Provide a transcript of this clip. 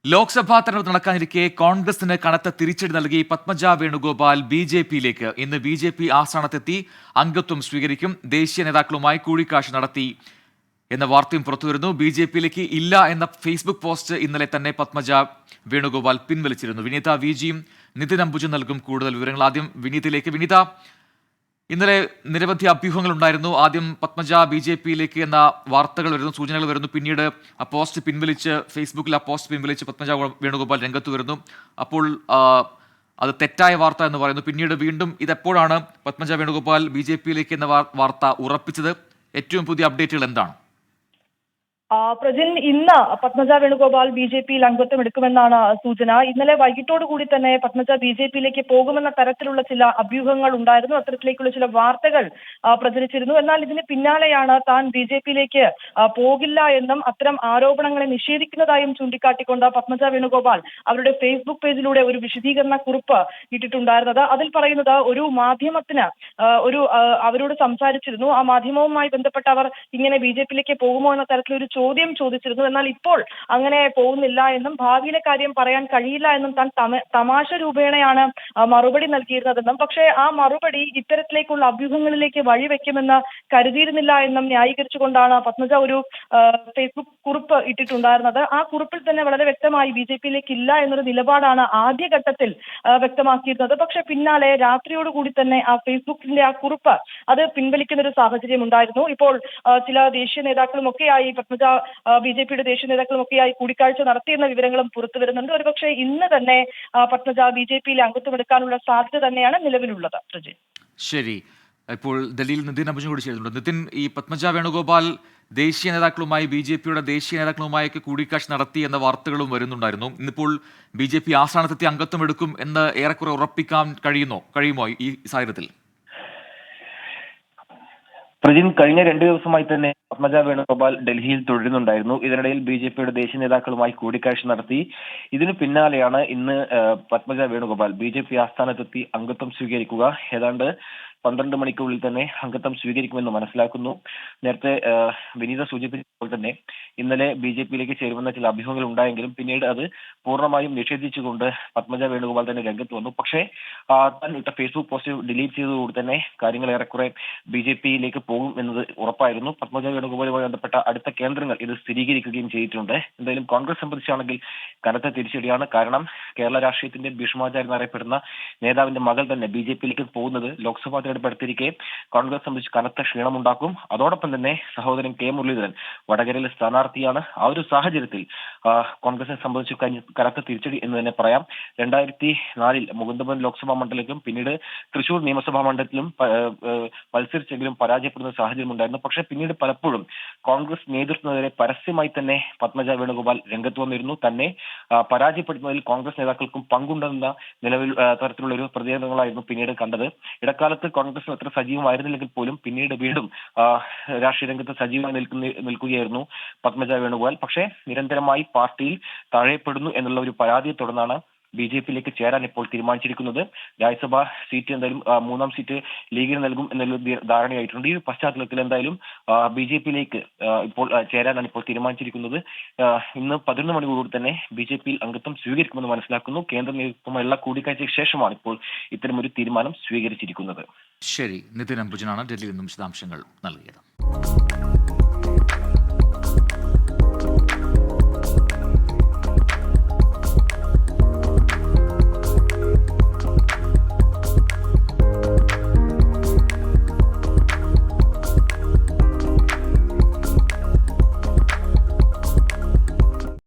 ലോക്സഭാ തെരഞ്ഞെടുപ്പ് നടക്കാനിരിക്കെ കോൺഗ്രസിന് കനത്ത തിരിച്ചടി നൽകി പത്മജ വേണുഗോപാൽ ബി.ജെ.പിയിലേക്ക് ഇന്ന് ബി.ജെ.പി ആസ്ഥാനത്തെത്തി അംഗത്വം സ്വീകരിക്കും. ദേശീയ നേതാക്കളുമായി കൂടിക്കാഴ്ച നടത്തി എന്ന വാർത്തയും പുറത്തുവരുന്നു. ബി.ജെ.പിയിലേക്ക് ഇല്ല എന്ന ഫേസ്ബുക്ക് പോസ്റ്റ് ഇന്നലെ തന്നെ പത്മജ വേണുഗോപാൽ പിൻവലിച്ചിരുന്നു. വിനീത വിജിയും നിതിൻ അംബുജും നൽകും കൂടുതൽ വിവരങ്ങൾ. ആദ്യം വിനീതയിലേക്ക്. വിനീത, ഇന്നലെ നിരവധി അഭ്യൂഹങ്ങൾ ഉണ്ടായിരുന്നു. ആദ്യം പത്മജ ബി.ജെ.പിയിലേക്ക് എന്ന വാർത്തകൾ വരുന്നു, സൂചനകൾ വരുന്നു. പിന്നീട് ആ പോസ്റ്റ് പിൻവലിച്ച്, ഫേസ്ബുക്കിൽ ആ പോസ്റ്റ് പിൻവലിച്ച് പത്മജ വേണുഗോപാൽ രംഗത്ത് വരുന്നു. അപ്പോൾ അത് തെറ്റായ വാർത്ത എന്ന് പറയുന്നു. പിന്നീട് വീണ്ടും ഇതെപ്പോഴാണ് പത്മജ വേണുഗോപാൽ ബി.ജെ.പിയിലേക്ക് എന്ന വാർത്ത ഉറപ്പിച്ചത്? ഏറ്റവും പുതിയ അപ്ഡേറ്റുകൾ എന്താണ്? പ്രജിൻ, ഇന്ന് പത്മജ വേണുഗോപാൽ ബി.ജെ.പിയിൽ അംഗത്വം എടുക്കുമെന്നാണ് സൂചന. ഇന്നലെ വൈകിട്ടോടുകൂടി തന്നെ പത്മജ ബി.ജെ.പിയിലേക്ക് പോകുമെന്ന തരത്തിലുള്ള ചില അഭ്യൂഹങ്ങൾ ഉണ്ടായിരുന്നു. അത്തരത്തിലേക്കുള്ള ചില വാർത്തകൾ പ്രചരിച്ചിരുന്നു. എന്നാൽ ഇതിന് പിന്നാലെയാണ് താൻ ബി.ജെ.പിയിലേക്ക് പോകില്ല എന്നും അത്തരം ആരോപണങ്ങളെ നിഷേധിക്കുന്നതായും ചൂണ്ടിക്കാട്ടിക്കൊണ്ട് പത്മജ വേണുഗോപാൽ അവരുടെ ഫേസ്ബുക്ക് പേജിലൂടെ ഒരു വിശദീകരണ കുറിപ്പ് ഇട്ടിട്ടുണ്ടായിരുന്നത്. അതിൽ പറയുന്നത്, ഒരു മാധ്യമത്തിന് അവരോട് സംസാരിച്ചിരുന്നു. ആ മാധ്യമവുമായി ബന്ധപ്പെട്ട് അവർ ഇങ്ങനെ ബി.ജെ.പിയിലേക്ക് പോകുമോ എന്ന തരത്തിലൊരു ചോദ്യം ചോദിച്ചിരുന്നു. എന്നാൽ ഇപ്പോൾ അങ്ങനെ പോകുന്നില്ല എന്നും ഭാവിയിലെ കാര്യം പറയാൻ കഴിയില്ല എന്നും താൻ തമാശ രൂപേണയാണ് മറുപടി നൽകിയിരുന്നതെന്നും, പക്ഷേ ആ മറുപടി ഇത്തരത്തിലേക്കുള്ള അഭ്യൂഹങ്ങളിലേക്ക് വഴിവെക്കുമെന്ന് കരുതിയിരുന്നില്ല എന്നും ന്യായീകരിച്ചുകൊണ്ടാണ് പത്മജ ഒരു ഫേസ്ബുക്ക് കുറിപ്പ് ഇട്ടിട്ടുണ്ടായിരുന്നത്. ആ കുറിപ്പിൽ തന്നെ വളരെ വ്യക്തമായി ബി.ജെ.പിയിലേക്ക് ഇല്ല എന്നൊരു നിലപാടാണ് ആദ്യഘട്ടത്തിൽ വ്യക്തമാക്കിയിരുന്നത്. പക്ഷെ പിന്നാലെ രാത്രിയോടുകൂടി തന്നെ ആ ഫേസ്ബുക്കിന്റെ ആ കുറിപ്പ് അത് പിൻവലിക്കുന്ന ഒരു സാഹചര്യം ഉണ്ടായിരുന്നു. ഇപ്പോൾ ചില ദേശീയ നേതാക്കളും ഒക്കെയായി പത്മജ ബി.ജെ.പിയുടെ ദേശീയ നേതാക്കളുമൊക്കെയായി കൂടിക്കാഴ്ച നടത്തിയെന്ന വിവരങ്ങളും പുറത്തു വരുന്നുണ്ട്. ഒരുപക്ഷെ ഇന്ന് തന്നെ പത്മജ ബി.ജെ.പിയിൽ അംഗത്വം എടുക്കാനുള്ള സാധ്യത തന്നെയാണ് നിലവിലുള്ളത്. പ്രജി, ശരി. ഇപ്പോൾ ഡൽഹിയിൽ നിതിൻ അംബുജും കൂടി ചേരുന്നുണ്ട്. നിതിൻ, ഈ പത്മജ വേണുഗോപാൽ ദേശീയ നേതാക്കളുമായി, ബി.ജെ.പിയുടെ ദേശീയ നേതാക്കളുമായൊക്കെ കൂടിക്കാഴ്ച നടത്തി എന്ന വാർത്തകളും വരുന്നുണ്ടായിരുന്നു. ഇന്നിപ്പോൾ ബി.ജെ.പി ആസ്ഥാനത്തെത്തി അംഗത്വം എടുക്കും എന്ന് ഏറെക്കുറെ ഉറപ്പിക്കാൻ കഴിയുമോ ഈ സാഹചര്യത്തിൽ? പ്രജിൻ, കഴിഞ്ഞ 2 ദിവസമായി തന്നെ പത്മജ വേണുഗോപാൽ ഡൽഹിയിൽ തുടരുന്നുണ്ടായിരുന്നു. ഇതിനിടയിൽ ബി.ജെ.പിയുടെ ദേശീയ നേതാക്കളുമായി കൂടിക്കാഴ്ച നടത്തി. ഇതിനു പിന്നാലെയാണ് ഇന്ന് പത്മജ വേണുഗോപാൽ ബി.ജെ.പി ആസ്ഥാനത്തെത്തി അംഗത്വം സ്വീകരിക്കുക. ഏതാണ്ട് 12 മണിക്കുള്ളിൽ തന്നെ അംഗത്വം സ്വീകരിക്കുമെന്ന് മനസ്സിലാക്കുന്നു. നേരത്തെ വിനീത സൂചിപ്പിച്ചപ്പോൾ തന്നെ ഇന്നലെ ബി.ജെ.പിയിലേക്ക് ചേരുമെന്ന ചില അഭ്യൂഹങ്ങൾ ഉണ്ടായെങ്കിലും പിന്നീട് അത് പൂർണ്ണമായും നിഷേധിച്ചുകൊണ്ട് പത്മജ വേണുഗോപാൽ തന്നെ രംഗത്ത് വന്നു. പക്ഷേ താൻ ഇട്ട ഫേസ്ബുക്ക് പോസ്റ്റ് ഡിലീറ്റ് ചെയ്തതോടെ തന്നെ കാര്യങ്ങൾ ഏറെക്കുറെ ബി.ജെ.പിയിലേക്ക് പോകും എന്നത് ഉറപ്പായിരുന്നു. പത്മജ വേണുഗോപാലുമായി ബന്ധപ്പെട്ട അടുത്ത കേന്ദ്രങ്ങൾ ഇത് സ്ഥിരീകരിക്കുകയും ചെയ്തിട്ടുണ്ട്. എന്തായാലും കോൺഗ്രസ് സംബന്ധിച്ചാണെങ്കിൽ കനത്ത തിരിച്ചടിയാണ്. കാരണം കേരള രാഷ്ട്രീയത്തിന്റെ ഭീഷ്മാചാരി എന്നറിയപ്പെടുന്ന നേതാവിന്റെ മകൾ തന്നെ ബി.ജെ.പിയിലേക്ക് പോകുന്നത് ലോക്സഭാ തെരഞ്ഞെടുപ്പ് അടുത്തിരിക്കെ കോൺഗ്രസ് സംബന്ധിച്ച് കനത്ത ക്ഷീണമുണ്ടാക്കും. അതോടൊപ്പം തന്നെ സഹോദരൻ കെ മുരളീധരൻ വടകരയിലെ സ്ഥാനാർത്ഥിയാണ്. ആ ഒരു സാഹചര്യത്തിൽ കോൺഗ്രസിനെ സംബന്ധിച്ച് കനത്ത തിരിച്ചടി എന്ന് തന്നെ പറയാം. 2004 മുകുന്ദപുരം ലോക്സഭാ മണ്ഡലത്തിലും പിന്നീട് തൃശൂർ നിയമസഭാ മണ്ഡലത്തിലും മത്സരിച്ചെങ്കിലും പരാജയപ്പെടുന്ന സാഹചര്യം ഉണ്ടായിരുന്നു. പക്ഷേ പിന്നീട് പലപ്പോഴും കോൺഗ്രസ് നേതൃത്വത്തിനെതിരെ പരസ്യമായി തന്നെ പത്മജ വേണുഗോപാൽ രംഗത്ത് വന്നിരുന്നു. തന്നെ പരാജയപ്പെടുത്തുന്നതിൽ കോൺഗ്രസ് നേതാക്കൾക്കും പങ്കുണ്ടെന്ന നിലവിൽ തരത്തിലുള്ള ഒരു പ്രതികരണങ്ങളായിരുന്നു പിന്നീട് കണ്ടത്. ഇടക്കാലത്ത് കോൺഗ്രസ് അത്ര സജീവമായിരുന്നില്ലെങ്കിൽ പോലും പിന്നീട് വീണ്ടും രാഷ്ട്രീയ രംഗത്ത് സജീവമായി നിൽക്കുകയായിരുന്നു പത്മജ വേണുഗോപാൽ. പക്ഷേ നിരന്തരമായി പാർട്ടിയിൽ തഴയപ്പെടുന്നു എന്നുള്ള ഒരു പരാതിയെ തുടർന്നാണ് ബി.ജെ.പിയിലേക്ക് ചേരാൻ ഇപ്പോൾ തീരുമാനിച്ചിരിക്കുന്നത്. രാജ്യസഭാ സീറ്റ് എന്തായാലും 3ാം സീറ്റ് ലീഗിന് നൽകും എന്നുള്ള ധാരണയായിട്ടുണ്ട്. ഈ പശ്ചാത്തലത്തിൽ എന്തായാലും ബി.ജെ.പിയിലേക്ക് ഇപ്പോൾ ചേരാനാണ് ഇപ്പോൾ തീരുമാനിച്ചിരിക്കുന്നത്. ഇന്ന് 11 മണിക്കൂർ തന്നെ ബി.ജെ.പിയിൽ അംഗത്വം സ്വീകരിക്കുമെന്ന് മനസ്സിലാക്കുന്നു. കേന്ദ്ര നേതൃത്വവുമായുള്ള കൂടിക്കാഴ്ചയ്ക്ക് ശേഷമാണ് ഇപ്പോൾ ഇത്തരമൊരു തീരുമാനം സ്വീകരിച്ചിരിക്കുന്നത്. ശരി. നിതിൻ അംബുജനാണ് ഡൽഹിയിൽ നിന്നും വിശദാംശങ്ങൾ നൽകിയത്.